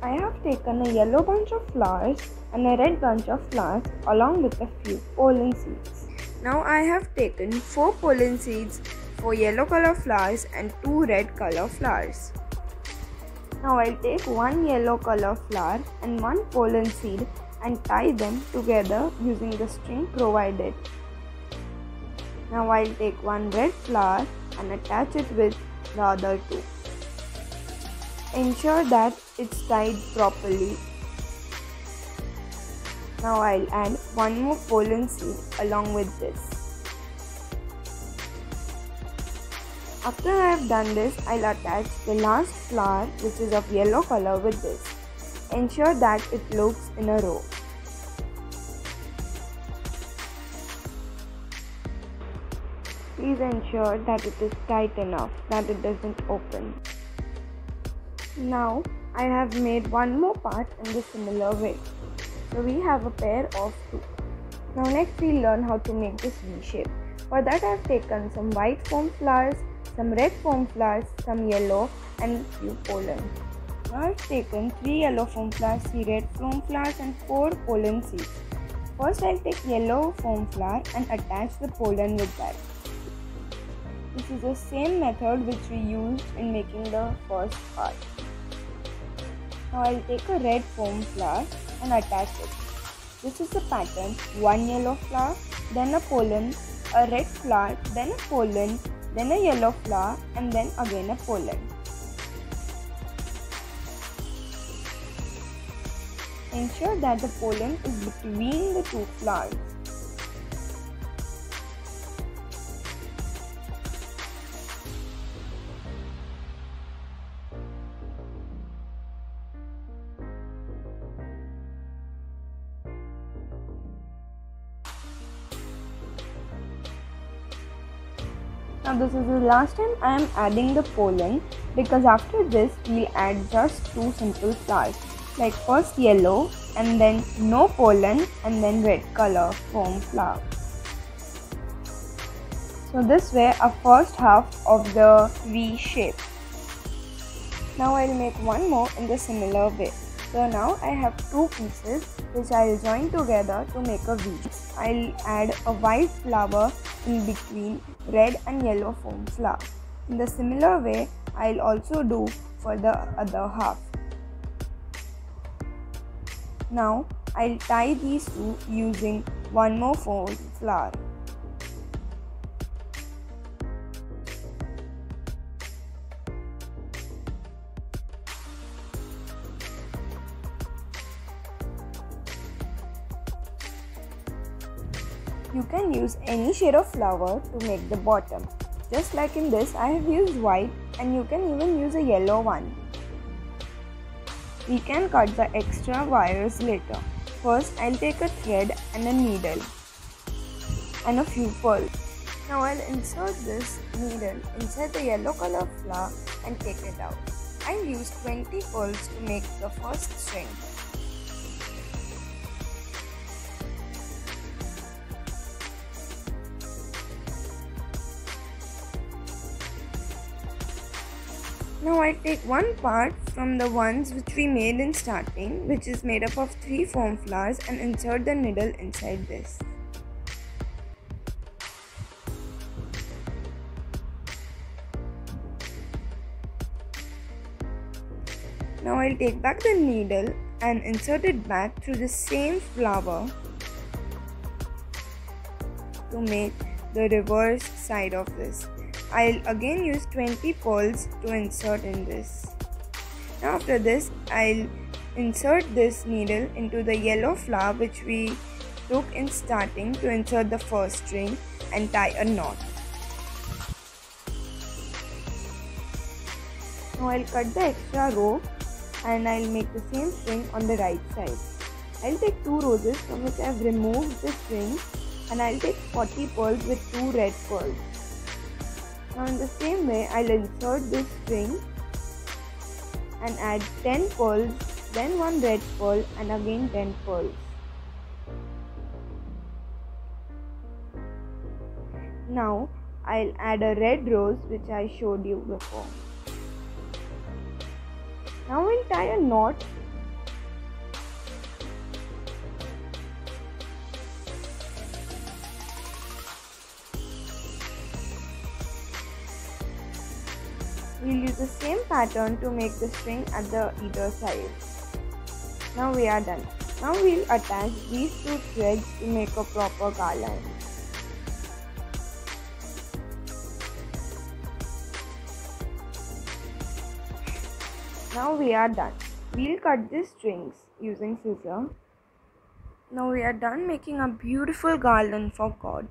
I have taken a yellow bunch of flowers and a red bunch of flowers along with a few pollen seeds. Now I have taken 4 pollen seeds for yellow color flowers and 2 red color flowers. Now I'll take 1 yellow color flower and 1 pollen seed and tie them together using the string provided. Now I'll take 1 red flower and attach it with the other 2. Ensure that it's tied properly. Now I'll add 1 more pollen seed along with this. After I have done this, I'll attach the last flower, which is of yellow color, with this. Ensure that it looks in a row. Please ensure that it is tight enough, that it doesn't open. Now I have made 1 more part in the similar way. So we have a pair of 2. Now next we'll learn how to make this V shape. For that I have taken some white foam flowers, some red foam flowers, some yellow and few pollen. Now I have taken 3 yellow foam flowers, 3 red foam flowers and 4 pollen seeds. First I'll take yellow foam flower and attach the pollen with that. This is the same method which we used in making the first part. Now I'll take a red foam flower and attach it. This is the pattern: 1 yellow flower, then a pollen, a red flower, then a pollen, then a yellow flower and then again a pollen. Ensure that the pollen is between the 2 flowers. Now this is the last time I am adding the pollen, because after this we'll add just 2 simple flowers, like first yellow and then no pollen and then red color foam flower. So this way a first half of the V shape. Now I'll make 1 more in the similar way. So now I have 2 pieces which I'll join together to make a V. I'll add a white flower in between red and yellow foam flower. In the similar way, I'll also do for the other half. Now I'll tie these 2 using 1 more foam flower. You can use any shade of flower to make the bottom. Just like in this, I have used white and you can even use a yellow one. We can cut the extra wires later. First, I'll take a thread and a needle and a few pearls. Now I'll insert this needle inside the yellow color flower and take it out. I'll use 20 pearls to make the first string. Now I take 1 part from the ones which we made in starting, which is made up of 3 foam flowers, and insert the needle inside this. Now I'll take back the needle and insert it back through the same flower to make the reverse side of this. I'll again use 20 pearls to insert in this. Now after this, I'll insert this needle into the yellow flower which we took in starting to insert the first string and tie a knot. Now I'll cut the extra rope and I'll make the same string on the right side. I'll take 2 roses from which I've removed the string, and I'll take 40 pearls with 2 red pearls. Now in the same way, I'll insert this string and add 10 pearls, then 1 red pearl and again 10 pearls. Now I'll add a red rose which I showed you before. Now we'll tie a knot We'll use the same pattern to make the string at the either side. Now we are done. Now we'll attach these two threads to make a proper garland. Now we are done. We'll cut these strings using scissors. Now we are done making a beautiful garland for God.